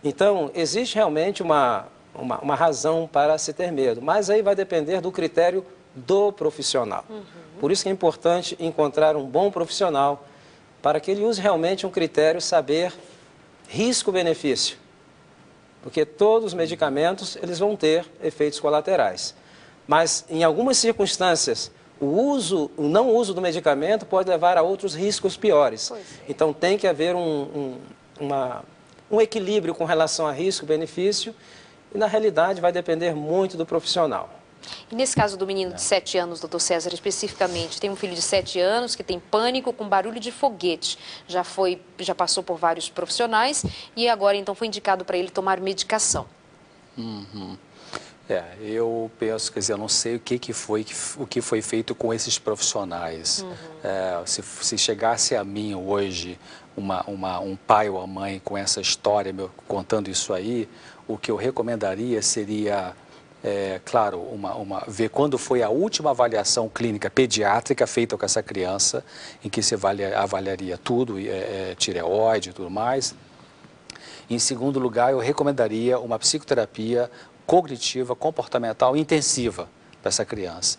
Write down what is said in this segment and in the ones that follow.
Então, existe realmente uma razão para se ter medo, mas aí vai depender do critério do profissional. Por isso que é importante encontrar um bom profissional para que ele use realmente um critério saber risco-benefício. Porque todos os medicamentos eles vão ter efeitos colaterais. Mas, em algumas circunstâncias, o não uso do medicamento pode levar a outros riscos piores. Então, tem que haver um equilíbrio com relação a risco-benefício e, na realidade, vai depender muito do profissional. E nesse caso do menino de 7 anos, doutor César, especificamente, tem um filho de 7 anos que tem pânico com barulho de foguete. Já passou por vários profissionais e agora, então, foi indicado para ele tomar medicação. Eu penso, quer dizer, eu não sei o que foi feito com esses profissionais. Se chegasse a mim hoje um pai ou a mãe com essa história, contando isso aí, o que eu recomendaria seria, claro, ver quando foi a última avaliação clínica pediátrica feita com essa criança, em que se avaliaria tudo, tireoide e tudo mais. Em segundo lugar, eu recomendaria uma psicoterapia cognitiva, comportamental intensiva para essa criança.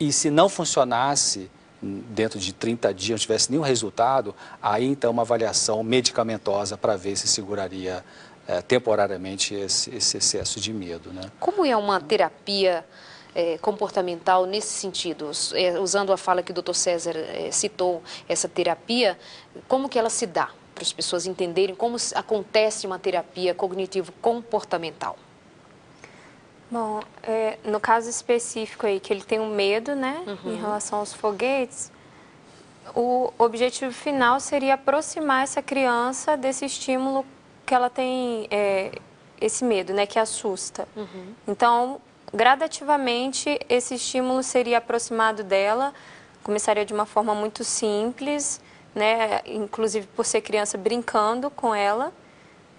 E se não funcionasse, dentro de 30 dias, não tivesse nenhum resultado, aí então uma avaliação medicamentosa para ver se seguraria temporariamente esse excesso de medo, né? Como é uma terapia comportamental nesse sentido? Usando a fala que o doutor César citou, essa terapia, como que ela se dá? Para as pessoas entenderem como acontece uma terapia cognitivo-comportamental. Bom, no caso específico aí, que ele tem um medo, né, em relação aos foguetes, o objetivo final seria aproximar essa criança desse estímulo que ela tem, esse medo, né, que assusta. Então, gradativamente, esse estímulo seria aproximado dela, começaria de uma forma muito simples, né, inclusive por ser criança brincando com ela,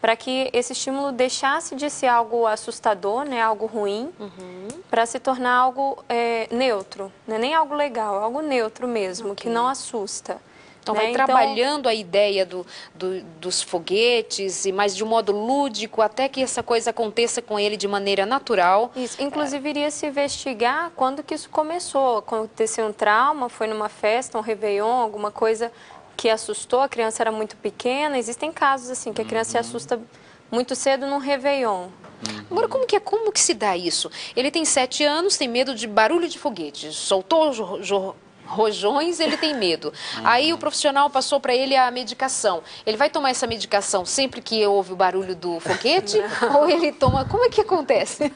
para que esse estímulo deixasse de ser algo assustador, né, algo ruim, para se tornar algo neutro, né, nem algo legal, algo neutro mesmo, que não assusta. Então, né? vai trabalhando a ideia dos foguetes, mas de um modo lúdico, até que essa coisa aconteça com ele de maneira natural. Isso, inclusive iria se investigar quando que isso começou. Aconteceu um trauma, foi numa festa, um réveillon, alguma coisa que assustou, a criança era muito pequena. Existem casos assim, que a criança se assusta muito cedo num réveillon. Agora, como que se dá isso? Ele tem 7 anos, tem medo de barulho de foguete, soltou rojões, ele tem medo. Aí o profissional passou para ele a medicação. Ele vai tomar essa medicação sempre que ouve o barulho do foguete? Ou ele toma... Como é que acontece?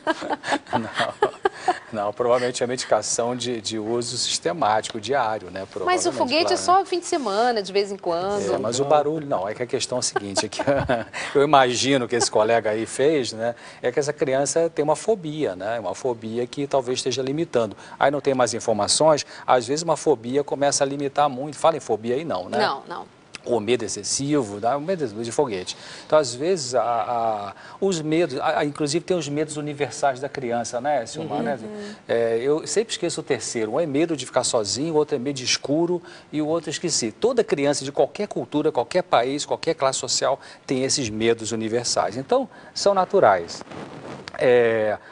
Não, provavelmente a medicação de uso sistemático, diário, né? Mas o foguete é só fim de semana, de vez em quando. Mas o barulho, não. É que a questão é a seguinte, é que eu imagino que esse colega aí fez, né? É que essa criança tem uma fobia, né? Uma fobia que talvez esteja limitando. Aí não tem mais informações, às vezes uma fobia começa a limitar muito. Fala em fobia aí não, né? Não. O medo excessivo, o medo de foguete. Então, às vezes, os medos, inclusive tem os medos universais da criança, né, Silmar? Né? Eu sempre esqueço o terceiro. Um é medo de ficar sozinho, o outro é medo de escuro e o outro esqueci. Toda criança de qualquer cultura, qualquer país, qualquer classe social tem esses medos universais. Então, são naturais.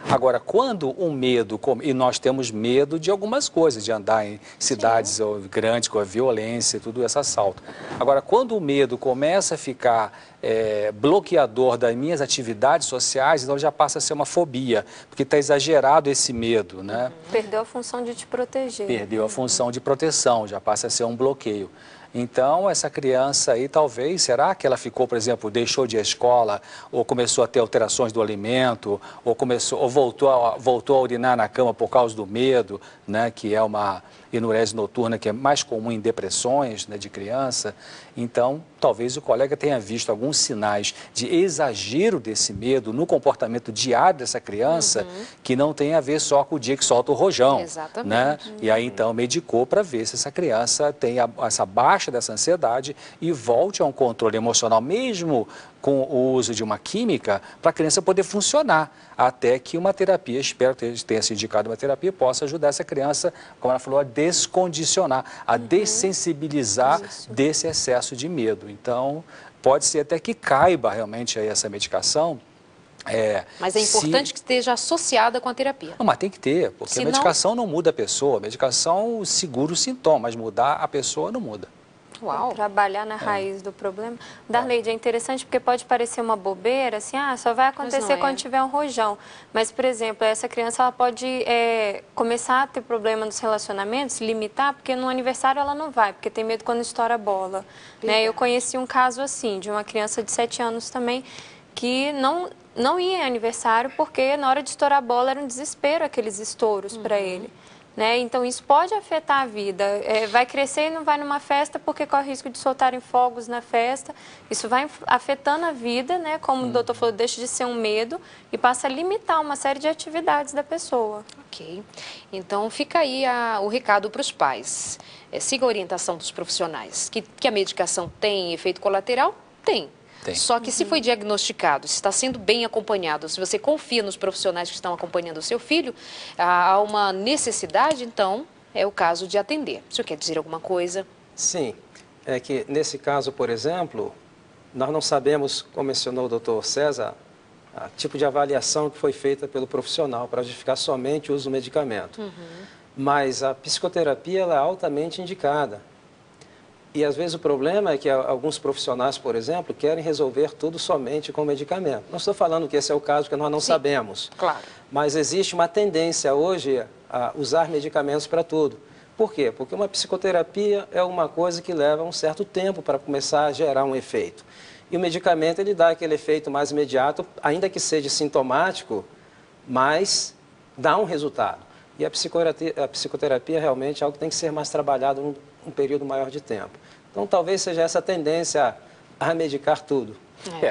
Agora, quando um medo, e nós temos medo de algumas coisas, de andar em cidades grandes com a violência, tudo esse assalto. Agora, quando o medo começa a ficar bloqueador das minhas atividades sociais, então já passa a ser uma fobia, porque está exagerado esse medo, né? Perdeu a função de te proteger. Perdeu a função de proteção, já passa a ser um bloqueio. Então, essa criança aí, talvez, será que ela ficou, por exemplo, deixou de ir à escola, ou começou a ter alterações do alimento, ou voltou a urinar na cama por causa do medo, né, que é uma enurese noturna que é mais comum em depressões, né, de criança. Então, talvez o colega tenha visto alguns sinais de exagero desse medo no comportamento diário dessa criança, que não tem a ver só com o dia que solta o rojão. Exatamente. Né? E aí, então, medicou para ver se essa criança tem essa baixa dessa ansiedade e volte a um controle emocional, mesmo com o uso de uma química, para a criança poder funcionar, até que uma terapia, espero que tenha se indicado uma terapia, possa ajudar essa criança, como ela falou, a descondicionar, a dessensibilizar desse excesso de medo. Então, pode ser até que caiba realmente aí essa medicação. Mas é importante que esteja associada com a terapia. Não, mas tem que ter, porque a medicação não muda a pessoa. A medicação segura o sintoma, mas mudar a pessoa não muda. Uau. Trabalhar na raiz do problema. Darleide, é interessante porque pode parecer uma bobeira, assim, só vai acontecer quando tiver um rojão. Mas, por exemplo, essa criança ela pode começar a ter problema nos relacionamentos, limitar, porque no aniversário ela não vai, porque tem medo quando estoura a bola. Né? Eu conheci um caso assim, de uma criança de 7 anos também, que não ia em aniversário porque na hora de estourar a bola era um desespero aqueles estouros para ele. Né? Então, isso pode afetar a vida. Vai crescer e não vai numa festa porque corre o risco de soltarem fogos na festa. Isso vai afetando a vida, né? Como o doutor falou, deixa de ser um medo e passa a limitar uma série de atividades da pessoa. Ok. Então, fica aí o recado para os pais. Siga a orientação dos profissionais. Que a medicação tem efeito colateral? Tem. Só que se foi diagnosticado, se está sendo bem acompanhado, se você confia nos profissionais que estão acompanhando o seu filho, há uma necessidade, então, é o caso de atender. O senhor quer dizer alguma coisa? Sim. É que, nesse caso, por exemplo, nós não sabemos, como mencionou o doutor César, o tipo de avaliação que foi feita pelo profissional para justificar somente o uso do medicamento. Mas a psicoterapia ela é altamente indicada. E, às vezes, o problema é que alguns profissionais, por exemplo, querem resolver tudo somente com medicamento. Não estou falando que esse é o caso, que nós não sabemos. Claro. Mas existe uma tendência hoje a usar medicamentos para tudo. Por quê? Porque uma psicoterapia é uma coisa que leva um certo tempo para começar a gerar um efeito. E o medicamento, ele dá aquele efeito mais imediato, ainda que seja sintomático, mas dá um resultado. E a psicoterapia realmente é algo que tem que ser mais trabalhado um período maior de tempo. Então, talvez seja essa tendência a medicar tudo.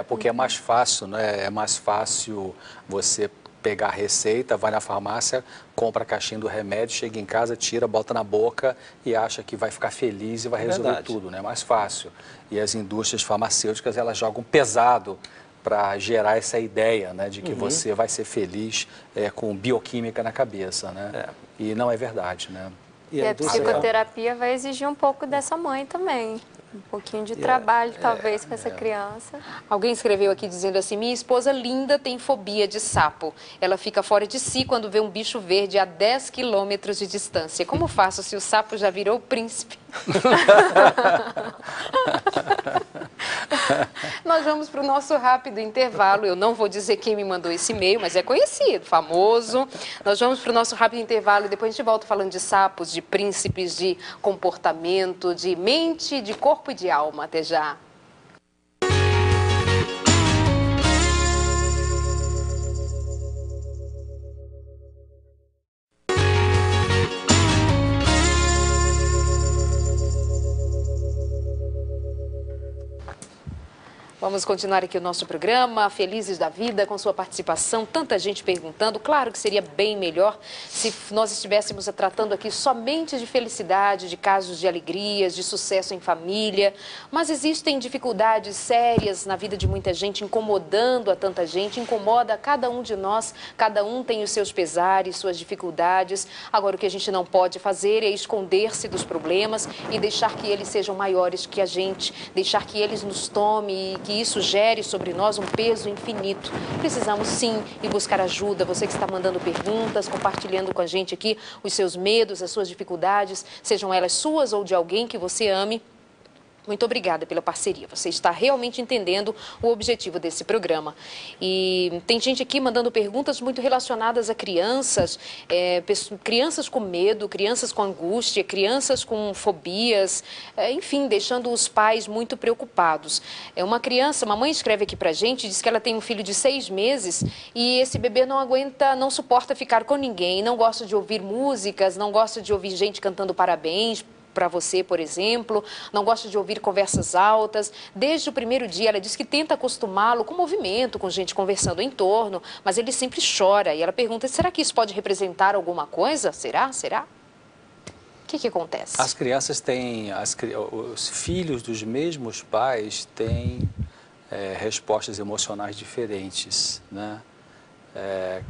Porque é mais fácil, né? É mais fácil você pegar a receita, vai na farmácia, compra a caixinha do remédio, chega em casa, tira, bota na boca e acha que vai ficar feliz e vai resolver tudo, né? É mais fácil. E as indústrias farmacêuticas, elas jogam pesado para gerar essa ideia, né, de que você vai ser feliz com bioquímica na cabeça, né? E não é verdade, né? E a psicoterapia vai exigir um pouco dessa mãe também. Um pouquinho de trabalho, talvez, com essa criança. Alguém escreveu aqui dizendo assim, minha esposa linda tem fobia de sapo. Ela fica fora de si quando vê um bicho verde a 10 quilômetros de distância. Como faço se o sapo já virou príncipe? Nós vamos para o nosso rápido intervalo. Eu não vou dizer quem me mandou esse e-mail, mas é conhecido, famoso. Nós vamos para o nosso rápido intervalo e depois a gente volta falando de sapos, de príncipes, de comportamento, de mente, de corpo e de alma. Até já. Vamos continuar aqui o nosso programa, Felizes da Vida, com sua participação, tanta gente perguntando. Claro que seria bem melhor se nós estivéssemos tratando aqui somente de felicidade, de casos de alegrias, de sucesso em família, mas existem dificuldades sérias na vida de muita gente, incomodando a tanta gente, incomoda a cada um de nós, cada um tem os seus pesares, suas dificuldades. Agora, o que a gente não pode fazer é esconder-se dos problemas e deixar que eles sejam maiores que a gente, deixar que eles nos tomem e que isso gere sobre nós um peso infinito. Precisamos sim ir buscar ajuda. Você que está mandando perguntas, compartilhando com a gente aqui os seus medos, as suas dificuldades, sejam elas suas ou de alguém que você ame. Muito obrigada pela parceria. Você está realmente entendendo o objetivo desse programa. E tem gente aqui mandando perguntas muito relacionadas a crianças, crianças com medo, crianças com angústia, crianças com fobias, enfim, deixando os pais muito preocupados. Uma mãe escreve aqui pra gente, diz que ela tem um filho de 6 meses e esse bebê não aguenta, não suporta ficar com ninguém, não gosta de ouvir músicas, não gosta de ouvir gente cantando parabéns para você, por exemplo, não gosta de ouvir conversas altas. Desde o primeiro dia, ela diz que tenta acostumá-lo com movimento, com gente conversando em torno, mas ele sempre chora. E ela pergunta, será que isso pode representar alguma coisa? Será? Será? O que acontece? As crianças têm, os filhos dos mesmos pais têm respostas emocionais diferentes, né?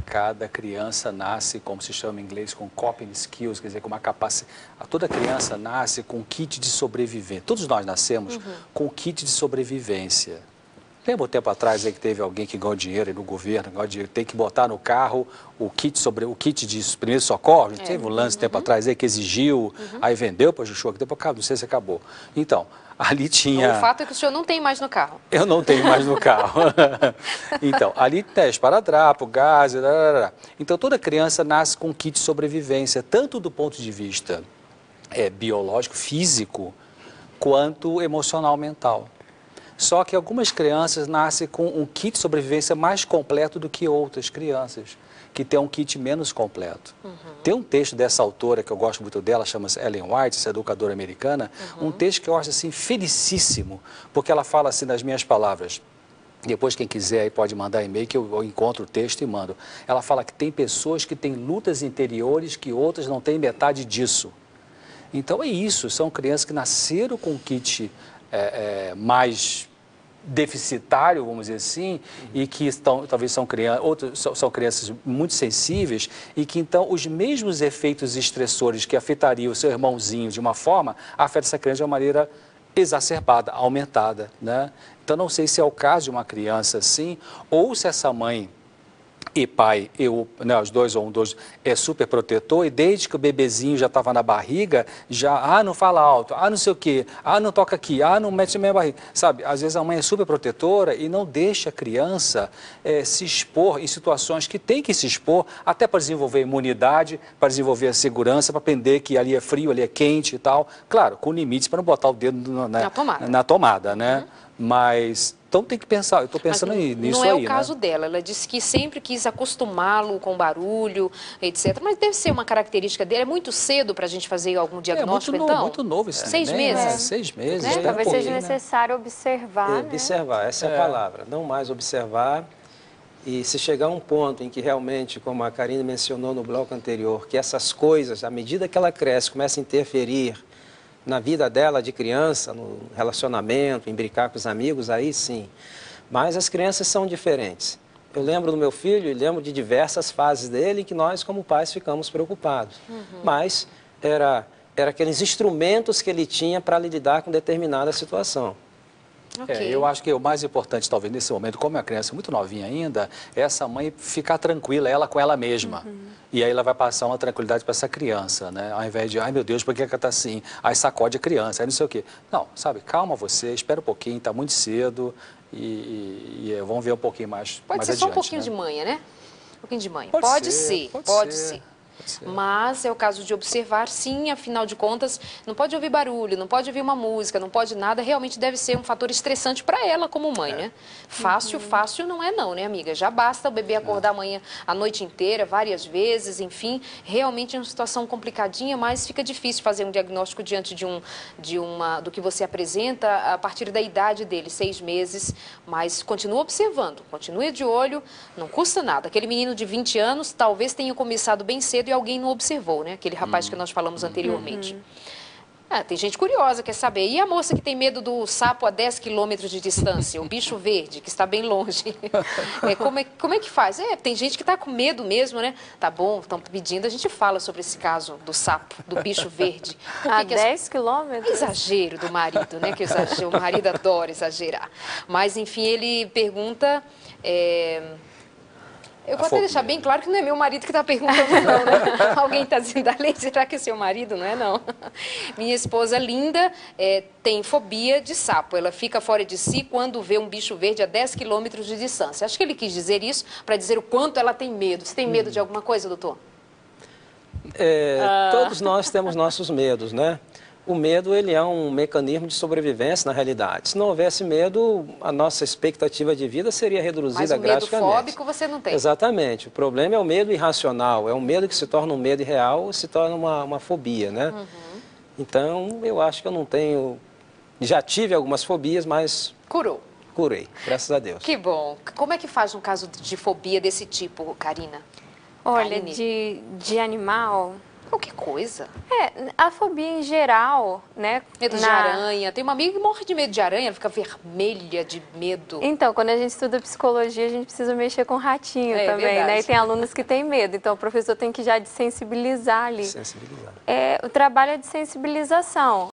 Cada criança nasce, como se chama em inglês, com coping skills, quer dizer, com uma capacidade. Toda criança nasce com um kit de sobrevivência. Todos nós nascemos com um kit de sobrevivência. Lembra um tempo atrás aí que teve alguém que ganhou dinheiro aí no governo, ganhou dinheiro, tem que botar no carro o kit de primeiros socorros? Teve um lance tempo atrás aí que exigiu, aí vendeu para a Juchu, depois acabou, não sei se acabou. Então, ali tinha... O fato é que o senhor não tem mais no carro. Eu não tenho mais no carro. Então, ali tem esparadrapo, gás, então toda criança nasce com um kit de sobrevivência, tanto do ponto de vista biológico, físico, quanto emocional, mental. Só que algumas crianças nascem com um kit de sobrevivência mais completo do que outras crianças, que tem um kit menos completo. Tem um texto dessa autora, que eu gosto muito dela, chama-se Ellen White, essa educadora americana, um texto que eu acho assim felicíssimo, porque ela fala assim nas minhas palavras. Depois, quem quiser aí pode mandar e-mail que eu encontro o texto e mando. Ela fala que tem pessoas que têm lutas interiores que outras não têm metade disso. Então é isso, são crianças que nasceram com um kit mais deficitário, vamos dizer assim, e que talvez são crianças muito sensíveis e que então os mesmos efeitos estressores que afetariam o seu irmãozinho de uma forma, afetam essa criança de uma maneira exacerbada, aumentada, né? Então não sei se é o caso de uma criança assim, ou se essa mãe e pai, os dois ou um dos, é super protetor, e desde que o bebezinho já estava na barriga, já, não fala alto, não sei o quê, não toca aqui, não mete na minha barriga. Sabe, às vezes a mãe é super protetora e não deixa a criança se expor em situações que tem que se expor, até para desenvolver a imunidade, para desenvolver a segurança, para aprender que ali é frio, ali é quente e tal. Claro, com limites para não botar o dedo na tomada, né? Mas... Então tem que pensar, eu estou pensando nisso aí, não é o caso dela, ela disse que sempre quis acostumá-lo com barulho, etc. Mas deve ser uma característica dele, é muito cedo para a gente fazer algum diagnóstico, então? Muito novo esse 6 meses? 6 meses. Né? Talvez seja necessário observar, Observar, essa é a palavra, não mais observar. E se chegar a um ponto em que realmente, como a Karine mencionou no bloco anterior, que essas coisas, à medida que ela cresce, começam a interferir na vida dela de criança, no relacionamento, em brincar com os amigos, aí sim. Mas as crianças são diferentes. Eu lembro do meu filho e lembro de diversas fases dele em que nós, como pais, ficamos preocupados. Mas era aqueles instrumentos que ele tinha para lidar com determinada situação. Eu acho que o mais importante, talvez, nesse momento, como é uma criança muito novinha ainda, é essa mãe ficar tranquila, ela com ela mesma. E aí ela vai passar uma tranquilidade para essa criança, né? Ao invés de, ai meu Deus, por que ela está assim? Aí sacode a criança, aí não sei o quê. Não, sabe, calma você, espera um pouquinho, está muito cedo e vamos ver um pouquinho mais Pode ser adiante, só um pouquinho né? de manha, né? Um pouquinho de manha. Pode ser. Pode ser. Mas é o caso de observar, sim, afinal de contas, não pode ouvir barulho, não pode ouvir uma música, não pode nada, realmente deve ser um fator estressante para ela como mãe, né? Fácil não é não, né, amiga? Já basta o bebê acordar amanhã a noite inteira, várias vezes, enfim, realmente é uma situação complicadinha, mas fica difícil fazer um diagnóstico diante do que você apresenta a partir da idade dele, 6 meses, mas continua observando, continue de olho, não custa nada. Aquele menino de 20 anos talvez tenha começado bem cedo e alguém não observou, né? Aquele rapaz que nós falamos anteriormente. Tem gente curiosa, quer saber. E a moça que tem medo do sapo a 10 quilômetros de distância, o bicho verde, que está bem longe? Como é que faz? Tem gente que está com medo mesmo, né? Tá bom, estão pedindo, a gente fala sobre esse caso do sapo, do bicho verde. A 10 quilômetros? Exagero do marido, né? Que exagero, o marido adora exagerar. Mas, enfim, ele pergunta... Eu vou até deixar bem claro que não é meu marido que está perguntando, não, né? Alguém está dizendo, Alê, será que é seu marido? Não é, não. Minha esposa linda tem fobia de sapo. Ela fica fora de si quando vê um bicho verde a 10 quilômetros de distância. Acho que ele quis dizer isso para dizer o quanto ela tem medo. Você tem medo de alguma coisa, doutor? Todos nós temos nossos medos, né? O medo, ele é um mecanismo de sobrevivência na realidade. Se não houvesse medo, a nossa expectativa de vida seria reduzida drasticamente. Mas o medo fóbico você não tem. Exatamente. O problema é o medo irracional. É um medo que se torna um medo irreal, se torna uma fobia, né? Então, eu acho que eu não tenho... Já tive algumas fobias, mas... Curei, graças a Deus. Que bom. Como é que faz um caso de fobia desse tipo, Karina? Olha, de animal... qualquer coisa. A fobia em geral, né? Medo de aranha. Tem uma amiga que morre de medo de aranha, ela fica vermelha de medo. Então, quando a gente estuda psicologia, a gente precisa mexer com ratinho também, verdade. né? E tem alunos que têm medo, então o professor tem que já desensibilizar ali. Sensibilizar. O trabalho é de sensibilização.